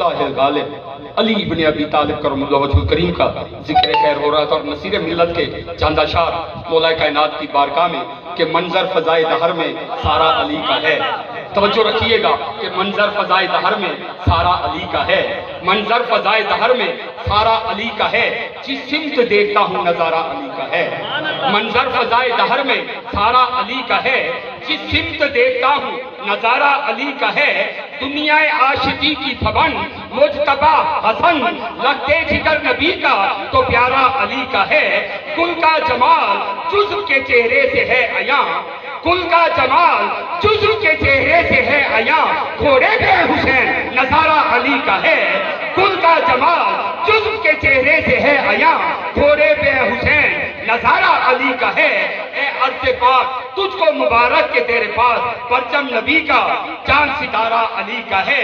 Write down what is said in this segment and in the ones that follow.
अल्लाह गालिब अली इब्न अबी तालिब करमुल्लाहु वजहुल करीम का जिक्र खैर हो रहा था और नसीर मिल्लत के चांदाशार मौला कायनात की बारगाह में कि मंजर फजाए दहर में सारा अली का है। तवज्जो रखिएगा कि मंजर फजाए दहर में सारा अली का है, मंजर फजाए दहर में सारा अली का है, जिस सिमत देखता हूँ नजारा अली का है। मंजर फजाए दहर में सारा अली का है, जिस सिमत देखता हूँ नजारा अली का है। दुनियाए आशिकी की भवन मुजतबा हसन लगते जिगर नबी का तो प्यारा अली का है। कुल का जमाल जुज़्व के चेहरे से है अया, कुल का जमाल जुज़्व के चेहरे से है अया, घोड़े पे हुसैन नजारा अली का है। कुल का जमाल जुज़्व के चेहरे से है अया, घोड़े पे हुसैन नजारा अली का है। ए अर्ज़ पाक तुझको मुबारक के तेरे पास परचम नबी का, चांद सितारा अली का है।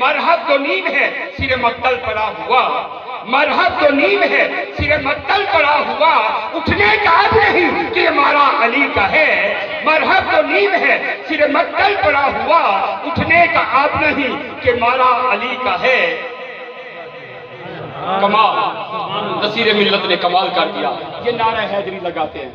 मरहब तो नीम है सिरे मक्तल पड़ा हुआ, मरहब तो नीम है सिरे मक्तल पड़ा हुआ, उठने का अब नहीं कि हमारा अली का है। मरहब तो नीम है सिरे मक्तल पड़ा हुआ, उठने का अब नहीं कि हमारा अली का है। कमाल, नसीर मिल्लत ने कमाल कर दिया। ये नारा हैदरी लगाते हैं,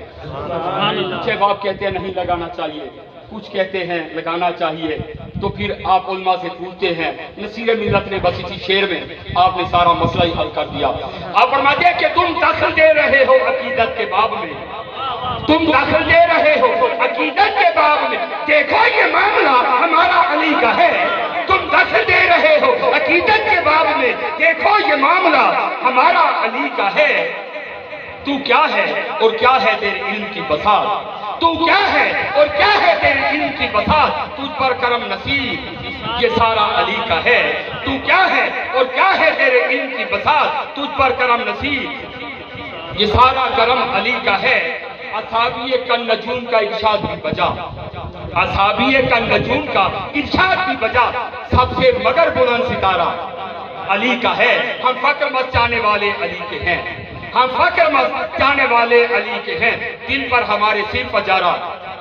कुछ बाप कहते हैं नहीं लगाना चाहिए, कुछ कहते हैं लगाना चाहिए। तो फिर आप उल्मा से पूछते हैं, नसीर मिल्लत ने बस इसी शेर में आपने सारा मसला ही हल कर दिया। आप फरमाते हैं कि तुम दखल दे रहे हो अकीदत के बाब में, तुम दखल दे रहे हो अकीदत के बाब में, देखो ये मामला हमारा अली का है। तुम दखल दे रहे हो अकीदत के बाब में, देखो ये मामला हमारा अली का है। तू क्या है और क्या है तेरे इल्म की बसात, तू क्या है और क्या है तेरे इल्म की बसात, तुझ पर करम नसीब ये सारा अली का है। तू क्या है और क्या है तेरे इल्म की बसात, तुझ पर करम नसीब ये सारा करम अली का है। असाबिये कन नजूम का इरशाद भी बजा, असाबिये कन नजूम का इरशाद भी बजा, सबसे मगर बुलंद सितारा अली का है। हम फक्र मचाने वाले अली के हैं, हम फक्र मचाने वाले अली के हैं, दिल पर हमारे सिर पजारा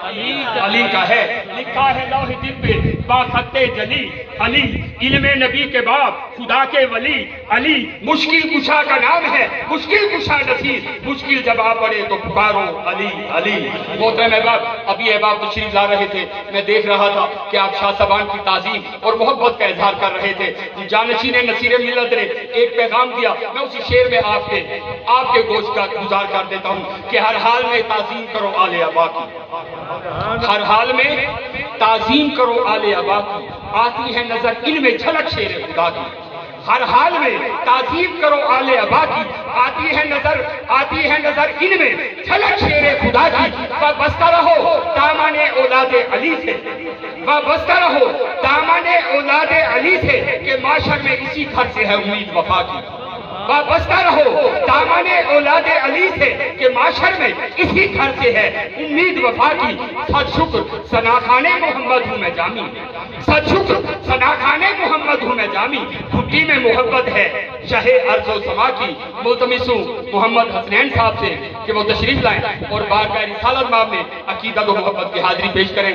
अली का है। लिखा है लौह दिल पे बाखत्ते जली, अली इल्मे नबी के बाप खुदा के वली, अली मुश्किल कुशा का नाम है, मुश्किल कुशा नसीर, मुश्किल जब आ पड़े तो पुकारो अली अली। मोहतरम अहबाब, अभी अहबाब तशरीफ ला रहे थे, मैं देख रहा था कि आप शाह सबान की ताज़ीम और मोहब्बत का इजहार कर रहे थे। जानशीन नसीर मिल्लत ने एक पैगाम दिया, मैं उसी शेर में आपके गोश्त का गुजार कर देता हूँ कि हर हाल में ताज़ीम करो आले अबा की, हर हाल में ताज़ीम करो आले अबा की, आती है नजर इनमें झलक शेर खुदा की। हर हाल में ताज़ीम करो आले अबा की, आती है नजर इनमें झलक शेर खुदा की। वाबस्ता रहो दामने औलादे अली से, वाबस्ता रहो दामने औलादे अली से, कि माशर में इसी घर से है उम्मीद वफा की। वाबस्ता रहो दामने औलादे अली से, कि माशर में इसी घर से है उम्मीद वफा की। सद शुक्र सनाखाने मोहम्मद हूँ मैं जामी, सद शुक्र सनाखाने मोहम्मद हूँ मैं जामी, घुट्टी में मोहब्बत है शहे अर्ज़ो समा की। मुल्तमिसू मोहम्मद हसनैन साहब से कि वो तशरीफ लाएं और बारगाह रिसालत माब में अकीदत और मोहब्बत की हाजिरी पेश करें।